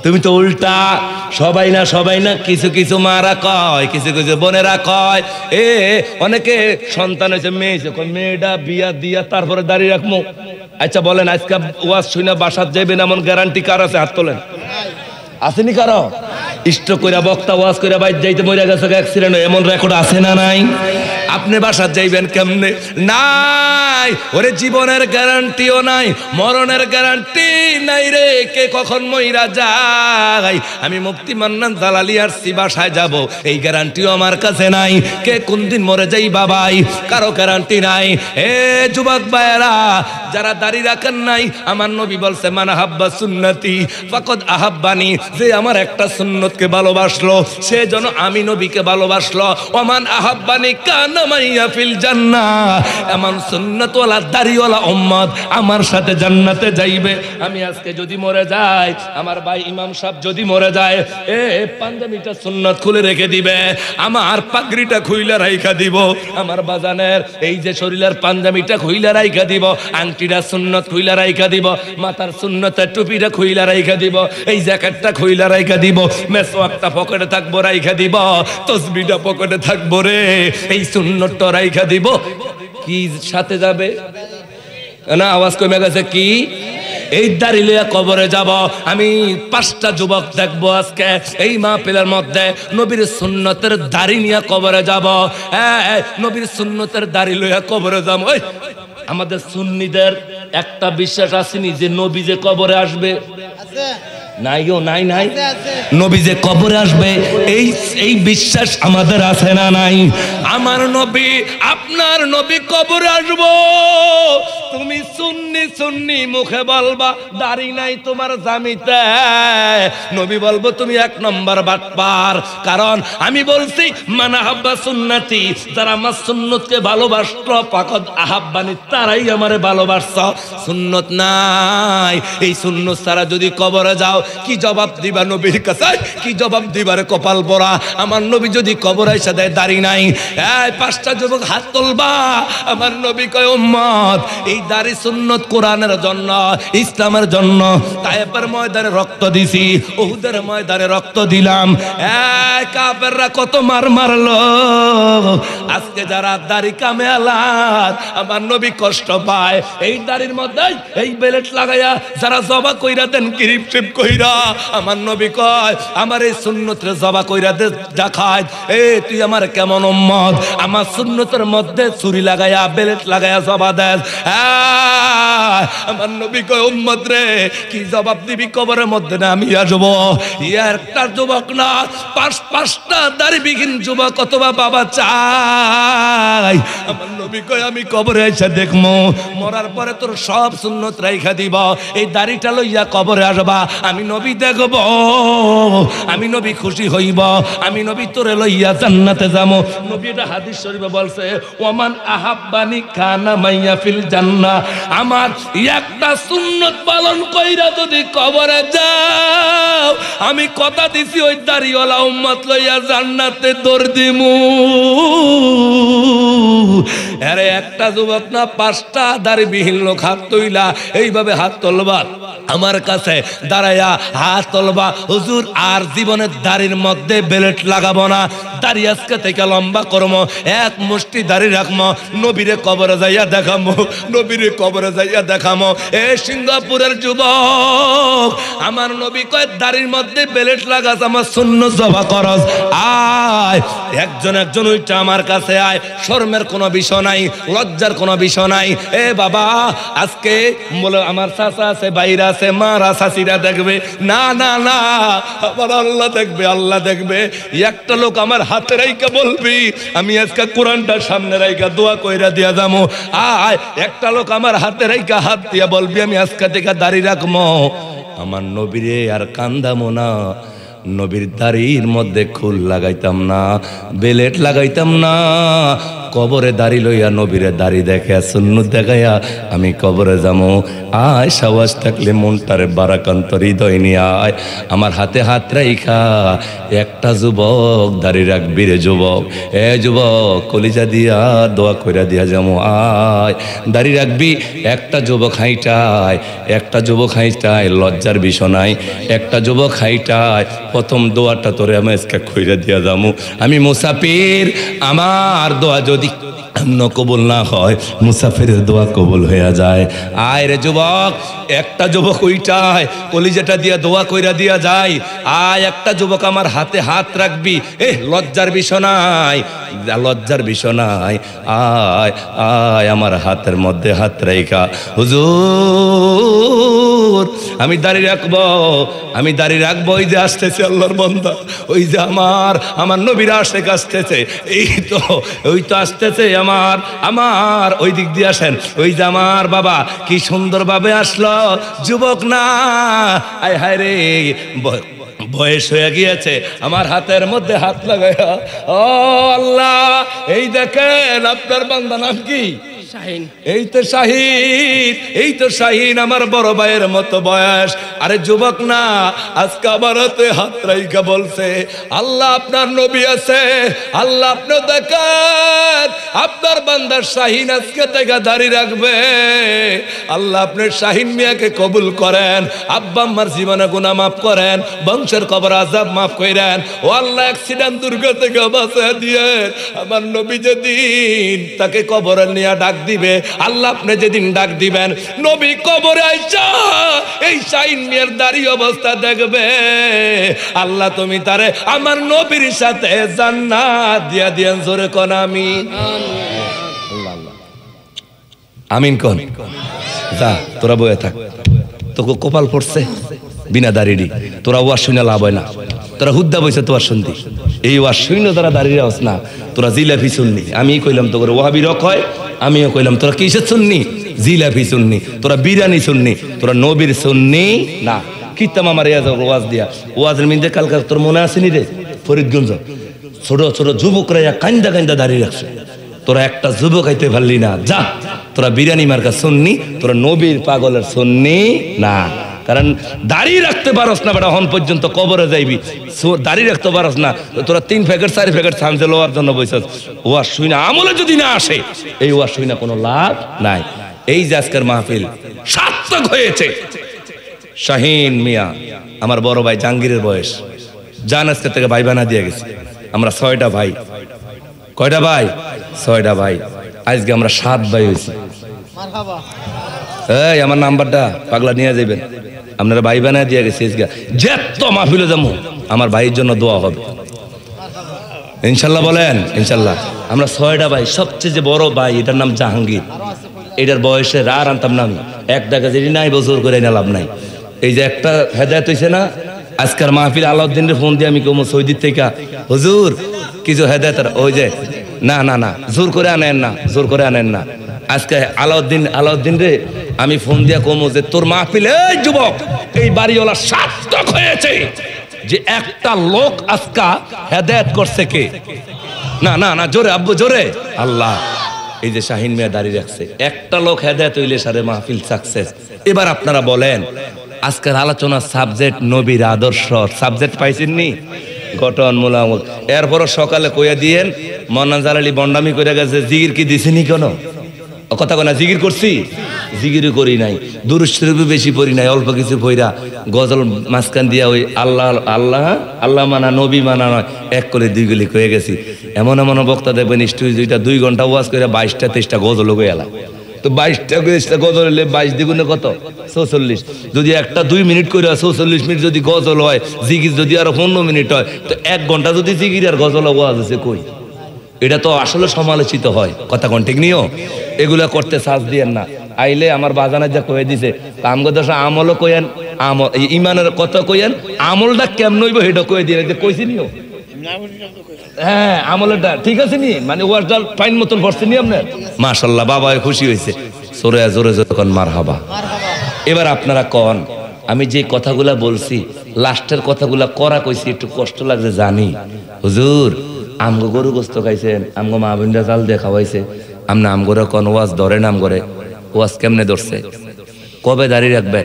তুমি তো উল্টা, সবাই না কিছু কিছু মারা কয়, কিছু কিছু বোনেরা কয় অনেকে সন্তান হয়েছে মেয়েটা বিয়া দিয়া তারপরে দাঁড়িয়ে রাখবো। আচ্ছা বলেন, আজকে ওয়াজ শুনে বাসার যাবেন এমন গ্যারান্টি কার আছে? হাত তোলেন। আসেনি কারো? ইষ্ট কইরা বক্তা ওয়াজ কইরা বাইর যাইতে মরে গেছে অ্যাক্সিডেন্ট, এমন রেকর্ড আছে না নাই? আপনি বাসার যাইবেন কেমনে? নাই, ওরে জীবনের গ্যারান্টিও নাই, মরণের গ্যারান্টি নাই রে, কে কখন মইরা যায়। আমি মুফতি মান্নান জালালি আসছি, বাসায় যাব, এই গ্যারান্টিও আমার কাছে নাই। কে কোন দিন মরে যাই বাবাই, কারো গ্যারান্টি নাই। যুবক ভাইয়েরা, যারা দাড়ি রাখেন নাই, আমার নবী বলছে মান আহাব্বা সুন্নতি ফাকাদ আহাব্বানি, যে আমার একটা সুন্নতকে ভালোবাসলো সে যেন আমি নবীকে ভালোবাসলো। ওমান আহাব্বানি কানা মাইয়া ফিল জান্নাহ, এমন সুন্নতওয়ালা দাড়িওয়ালা উম্মত আমার সাথে জান্নাতে যাইবে। আমি আজকে যদি মরে যাই, আমার ভাই ইমাম সাহেব যদি মরে যায়, পাঞ্জাবিটা সুন্নত খুলে রেখে দিবে, আমার পাগড়িটা খুইলা রাইখা দিব, আমার বাজানের এই যে শরীরের পাঞ্জাবিটা খুইলা রাইখা দিব, আংটিটা সুন্নত খুইলা রাইখা দিব, মাথার সুন্নতের টুপিটা খুইলা রাইখা দিব, এই জ্যাকেটটা খুইলা রাইখা দিব, মেসওয়াকটা পকেটে থাকবো রাইখা দিব, তসবিহটা পকেটে থাকবো রে, এই সুন্নতটা রাইখা দিব। কি সাথে যাবে না? আওয়াজ কমে গেছে কি? এই দাড়ি লইয়া কবরে যাব। আমি 5টা যুবক দেখবো আজকে এই মাহফিলের মধ্যে, নবীর সুন্নতের দাড়ি নিয়ে কবরে যাব। নবীর সুন্নতের দাড়ি লইয়া কবরে যাব। আমাদের সুন্নিদের একটা বিশ্বাস আসেনি যে নবী যে কবরে আসবে, নাই নবী যে কবরে আসবে, এই বিশ্বাস আমাদের আছে না নাই? আমার নবী, আপনার নবী কবরে আসবো, তুমি সুন্নি মুখে বলবা দাড়ি নাই তোমার জামিতে, নবী বলবো তুমি 1 নম্বর বাটপার। কারণ আমি বলছি মান আহাব্বা সুন্নতি, যারা আমার সুন্নতকে ভালোবাসতো ফাকাদ আহাব্বানি, তারাই আমারে ভালোবাসতো। সুন্নত নাই, এই সুন্নত ছাড়া যদি কবরে যাও কি জবাব দিবা নবীর কাছে? কি জবাব দিবার কপাল পরা? আমার নবী যদি কবরে এসে দেয় দাড়ি নাই, 5টা যুবক হাত তুলবা। আমার নবী কয় উম্মত, এই দাড়ি সুন্নত কোরআনের জন্য, ইসলামের জন্য। তায়েফের ময়দানে রক্ত দিছি, উহুদের ময়দানে রক্ত দিলাম, কাফেররা কত মারলো। আজকে যারা দাড়ি কামে আলাদ, আমার নবী কষ্ট পায়। এই দাড়ির মধ্যে এই বেলেট লাগাইয়া যারা জবা কইরা দেন কিরিপ টিপ কইরা, আমার নবী কয় আমার এই সুন্নতের জবা কইরা দে দেখায়, তুই আমার কেমন উম্মত, আমার সুন্নতের মধ্যে ছুরি লাগাইয়া বেলেট লাগাইয়া জবা দেন। আমার নবী কয় উম্মত রে, কি জবাব দিবি কবরের মধ্যে? না আমি আসবো। একটা যুবক না, 5টা দাড়িবিহীন যুবক অথবা বাবা চাই। আমার নবী কয় আমি কবরে এসে দেখবো, মরার পরে তোর সব সুন্নত রাইখা দিব, এই দাড়িটা লইয়া কবরে আসবা, আমি নবী দেখব, আমি নবী খুশি হইব, আমি নবী তোরে লইয়া জান্নাতে যাবো। নবী এটা হাদিস শরীফে বলছে ওমান আহাব্বানি কানা মাইয়া ফিল জান্নাহ, আমার একটা সুন্নত পালন কইরা যদি কবরে যাও, আমি কথা দিছি ওই দাড়িওয়ালা উম্মত লইয়া জান্নাতে দৌড় দিমু। আরে একটা যুবক না, 5টা দাড়িবিহীন লোক হাত তুইলা এইভাবে হাত তুলবা, আমার কাছে দাঁড়াইয়া হাত তুলবা, হুজুর আর জীবনের দাড়ির মধ্যে বেলেট লাগাবো না, দাড়ি আজকে থেকে লম্বা করবো, 1 মুষ্টি দাড়ি রাখবো, নবীরে কবরে যাইয়া দেখামো, নবীরে কবরে যাইয়া দেখামো। সিঙ্গাপুরের যুবক, আমার নবী কয় দাড়ির মধ্যে বেলেট লাগাস, আমার সুন্নত জবা করস, আয় একজন ওইটা আমার কাছে আয়, শরমের কোনো বিষয় নাই, লজ্জার কোনো বিষয় নাই। বাবা আজকে বলে আমার চাচা আছে, বাইরে আছে, মারা চাচিরা দেখবে না, আমার আল্লাহ দেখবে, আল্লাহ দেখবে। একটা লোক আমার হাতে রাইকা বলবি আমি আজকে কোরআনটা সামনে রাইকা দোয়া কইরা দিয়া যাবো, আয় একটা লোক আমার হাতে রাইকা হাত দিয়া বলবি আমি আজকে থেকে দাড়ি রাখবো। আমার নবীরে আর কান্দামো না, নবীর দাড়ির মধ্যে খুল লাগাইতাম না, বেলেট লাগাইতাম না, কবরে দাড়ি লইয়া নবীরে দাড়ি দেখে সুন্নত দেখাইয়া আমি কবরে যামো। আয় সাহস থাকলে মনটারে বারাকান্ত হৃদয় নিয়ে আয়, আমার হাতে হাত রাইখা একটা যুবক দাড়ি রাখবি রে যুবক, এ যুবক কলিজা দিয়া দোয়া কইরা দিয়া যামো। আয় দাড়ি রাখবি, একটা যুবক হাইটায়, একটা যুবক হাইটায় লজ্জার বিষয় নাই, একটা যুবক হাইটায় প্রথম দোয়াটা তোরে আমি আজকে কইরা দিয়া যামো। আমি মুসাফির, আমার দোয়া যদি কবুল না হয় মুসাফিরের দোয়া কবুল হয়ে যায়। আয় রে যুবক, একটা যুবক ওইটায় কলিজাটা দিয়া দোয়া কইরা দিয়া যায়। আয় একটা যুবক আমার হাতে হাত রাখবি, লজ্জার বিষয় নাই, লজ্জার বিষয় নাই। আয় আয় আমার হাতের মধ্যে হাত রাইখা, হুজুর আমি দাঁড়িয়ে রাখবো, আমি দাঁড়িয়ে রাখবো। ওই যে আসতেছে আল্লাহর বান্দা, ওই যে আমার নবীর আশেক আসতেছে, এই তো ওই তো আসতেছে আমার ওই দিক দিয়ে আসেন। ওই যে আমার বাবা কি সুন্দর ভাবে আসলো, যুবক না, আয় হায় রে বয়স হয়ে গিয়েছে, আমার হাতের মধ্যে হাত লাগাইয়া, ও আল্লাহ এই দেখেন আপনার বান্দা নাম কি? শাহিন। এই তো শাহিন, এই তো শাহিন আমার বড় ভাইয়ের মতো বয়স। আরে যুবক না, আজকে আমার হাতে হাত রাইখা বলছে আল্লাহ আপনার নবী আছে, আল্লাহ আপনি দেখেন আপনার বান্দার শাহিন আজকে থেকে দাঁড়িয়ে রাখবে, আল্লাহ আপনার শাহিন মিয়াকে কবুল করেন, আব্বা আম্মার জীবনে গুনাহ মাফ করেন, বংশের কবর আযাব মাফ করেন, ও আল্লাহ অ্যাক্সিডেন্ট দুর্ঘটনা থেকে বাঁচিয়ে দিয়ে আমার নবী যেদিন তাকে কবরে নিয়ে ডাক দিবে, আল্লাহ আপনি যেদিন ডাক দিবেন নবী কবরে আইসা এই শাহিন মিয়ার দাঁড়িয়ে অবস্থা দেখবে, আল্লাহ তুমি তারে আমার নবীর সাথে জান্নাত দিয়া দিয়েন। জোরে কোন আমিন। আমিন কোন। যা তোরা বয়ে থাক, তোকে কপাল পড়ছে বিনা দাঁড়িয়ে, তোরা ওয়াজ শুনে লাভ হয় না, তোরা হুদ্দা বইছে তোর শুনতি, এই ওয়াজ শুনে তোরা দাঁড়িয়ে আস না, তোরা জিলাপি শুননি। আমি কইলাম তোর ওয়াহাবি রক হয়, আমিও কইলাম তোরা কিসের শুননি? জিলাপি শুননি, তোরা বিরিয়ানি শুননি, তোরা নবীর শুননি না। কিতাম আমার ওয়াজ দিয়া, ওয়াজের মিন্দে কালকে তোর মনে আসেনি রে, ফরিদগঞ্জ ছোট ছোট যুবকরা কান্দা কান্দা দাঁড়িয়ে রাখছে, তোরা একটা যুবক আইতে পারলি না। যা তোরা বিরিয়ানি মার্কা শুননি, তোরা নবীর পাগলের শুননি না। কারণ দাড়ি রাখতে পারস না বেটা, হন পর্যন্ত কবরে যাইবি, দাড়ি রাখতে পারস না, তোরা 3 প্যাকেট 4 প্যাকেট সামনে লোয়ার জন্য বসে ওয়াজ শুই না, আমলে যদি না আসে এই ওয়াজ শুই না কোনো লাভ নাই। এই যে আজকের মাহফিল সার্থক হয়েছে। শাহিন মিয়া আমার বড় ভাই, জাহাঙ্গীরের বয়স, জান আজকে থেকে ভাই বানা দিয়ে গেছে। আমরা 6টা ভাই, কয়টা ভাই? 6টা ভাই। আজকে আমরা 7 ভাই হয়েছি। এই আমার নাম্বারটা পাগলা নিয়ে যাবেন, আপনারা ভাই বানায় দিয়ে গেছে। যেত মাহফিলে যাবো আমার ভাইয়ের জন্য দোয়া হবে ইনশাল্লাহ, বলেন ইনশাল্লাহ। আমরা 6টা ভাই, সবচেয়ে যে বড় ভাই এটার নাম জাহাঙ্গীর, এটার বয়সে আর আনতাম না আমি, এক টাকা যদি নাই বছর করে না লাভ নাই। এই যে একটা হেদায়েত হয়েছে না আজকের মাহফিল, আলাউদ্দিনের ফোন দিয়ে আমি কমো সৌদির থেকে, হুজুর কিছু হেদায়েত, ওই যে না না না জোর করে আনেন না, জোর করে আনেন না। আজকে আলাউদ্দিন রে আমি ফোন দিয়া কমো যে তোর মাহফিলে এই যুবক এই বাড়িওয়ালা সার্থক হয়েছে, যে একটা লোক আজকা হেদায়েত করছে কে? না না না জোরে আব্বু জোরে, আল্লাহ। এই যে শাহিন মিয়া দাঁড়িয়ে রাখছে, একটা লোক হেদায়েত হইলে সারে মাহফিল সাকসেস। এবার আপনারা বলেন আজকের আলোচনার সাবজেক্ট নবীর আদর্শ, সাবজেক্ট পাইছেননি? গঠনমূলক। এরপরও সকালে কইয়া দিয়েন মন্নাজার আলী বন্ডামি করে গেছে, জিগির কি দিছেনি কেন? কথা কনা জিগির করছি, জিগিরও করি নাই, দুরূদ শরীফ বেশি পড়ি নাই, অল্প কিছু পড়া গজল মাঝখান দিয়া ওই আল্লাহ আল্লাহ আল্লাহ মানা নবী মানা নয়, এক করে 2 গুলি কয়ে গেছি। এমন এমন বক্তা দেখবেন স্টুডিও 2 ঘন্টা ওয়াজ করে 22টা 23টা গজল হয়ে এলাম। তো 22টা 23টা গজল হলে 22 দ্বিগুণে কত? 46। যদি একটা 2 মিনিট করে 46 মিনিট যদি গজল হয়, জিগির যদি আরো 15 মিনিট হয়, তো 1 ঘন্টা যদি জিগির আর গজল ওয়াজ আছে কই? এটা তো আসলে সমালোচিত হয়, কথা কোন ঠিক নিও। এগুলা করতে সাজ দিয়েন না। আইলে আমার বাজানের যা কয়ে দিছে আমগদশা আমলও কইেন, আমল ইমানের কথা কইেন, আমলটা কেমন হইব সেটা কয়ে দিয়ে কইছি নিও। হ্যাঁ আমলটা ঠিক আছে নি, মানে ওয়াজটা ফাইন মতন পড়ছে নি আপনার? মাশাআল্লাহ, বাবা খুশি হয়েছে। জোরে জোরে যখন মারহাবা। এবার আপনারা কন, আমি যে কথাগুলা বলছি লাস্টের কথাগুলা করা কইছি একটু কষ্ট লাগছে জানি, হুজুর আমগো গরু গোস্ত খাইছেন, আমগো মা বোনরা জাল দিয়ে খাওয়াইছে, আমনা আমগরে কোন ওয়াজ ধরে নাম করে, ওয়াজ কেমনে ধরছে, কবে দাঁড়িয়ে রাখবে?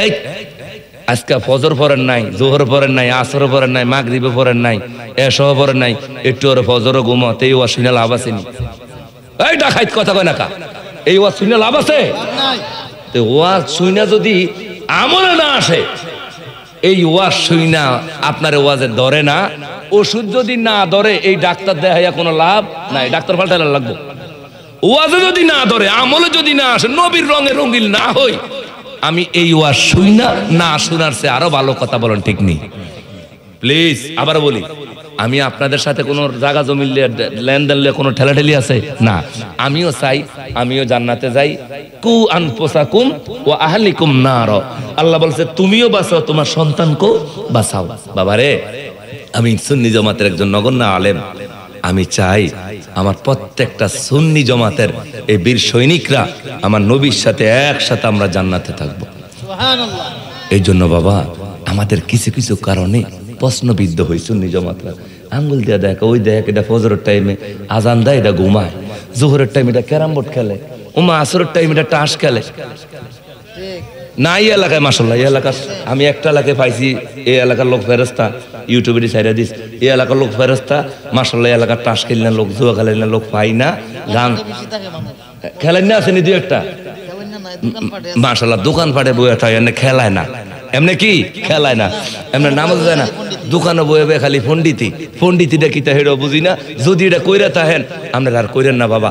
এই আজকে ফজর পড়েন নাই, জোহর পড়েন নাই, আসর পড়েন নাই, মাগরিবে পড়েন নাই, এসব পড়েন নাই, একটু ওরে ফজরও ঘুমাতে এই ওয়াজ শুনে লাভ আসেনি? এই ডাকাইত কথা কয় না কা, এই ওয়াজ শুনে লাভ আছে? ওয়াজ শুইনা যদি আমলে না আসে, এই ওয়াজ শুইনা আপনার ওয়াজের ধরে না, ওষুধ যদি না ধরে এই ডাক্তার দেখাইয়া কোনো লাভ নাই, ডাক্তার পাল্টাইলে লাগবো। ওয়াজে যদি না ধরে, আমলে যদি না আসে, নবীর রঙে রঙিল না হই, আমি এই ওয়াজ শুইনা না শোনার চেয়ে আরো ভালো কথা বলেন, ঠিক নেই? প্লিজ আবার বলি, আমি আপনাদের সাথে কোনো জায়গা জমি লেনদেন কোনো ঠেলাঠেলি আছে না। আমিও চাই আমিও জান্নাতে যাই। কু আনফুসাকুম ওয়া আহলিকুম নার, আল্লাহ বলছে তুমিও বাঁচাও, তোমার সন্তানকেও বাঁচাও। বাবারে, আমি সুন্নি জামাতের একজন নগণ্য আলেম, আমি চাই আমার প্রত্যেকটা সুন্নি জামাতের এই বীর সৈনিকরা আমার নবীর সাথে একসাথে আমরা জান্নাতে থাকবো। সুবহানাল্লাহ। এই জন্য বাবা, আমাদের কিছু কিছু কারণে প্রশ্নবিদ্ধ হই সুন্নি জামাতরা। আঙ্গুল দিয়ে দেখ, ওই দেখ, এটা ফজরের টাইমে আজান দেয়, এটা ঘুমায়, জোহরের টাইমে এটা ক্যারাম বোর্ড খেলে, ওমা আসরের টাইমে এটা টাস খেলে। না এই এলাকায় মাশাআল্লাহ, এই এলাকা আমি একটা এলাকায় পাইছি, এই এলাকার লোক ফেরেস্তা, ইউটিউবে ছাইরা দিস, এই এলাকার লোক ফেরেস্তা মাশাআল্লাহ, এলাকার টাস খেলেন না লোক, জুয়া খেলেন না লোক, পাই না গান খেলেন না, আসেনি দুই একটা মাশাআল্লাহ, দোকান পাটে বইয়া থাকে, এমনি খেলায় না, এমনি কি খেলায় না, এমনি নামাজ যায় না, দোকানে বইবে খালি পন্ডিতি, পন্ডিতিটা কি তা হেডো বুঝি না। যদি এটা কইরা থাকেন আপনারা আর কইরেন না বাবা,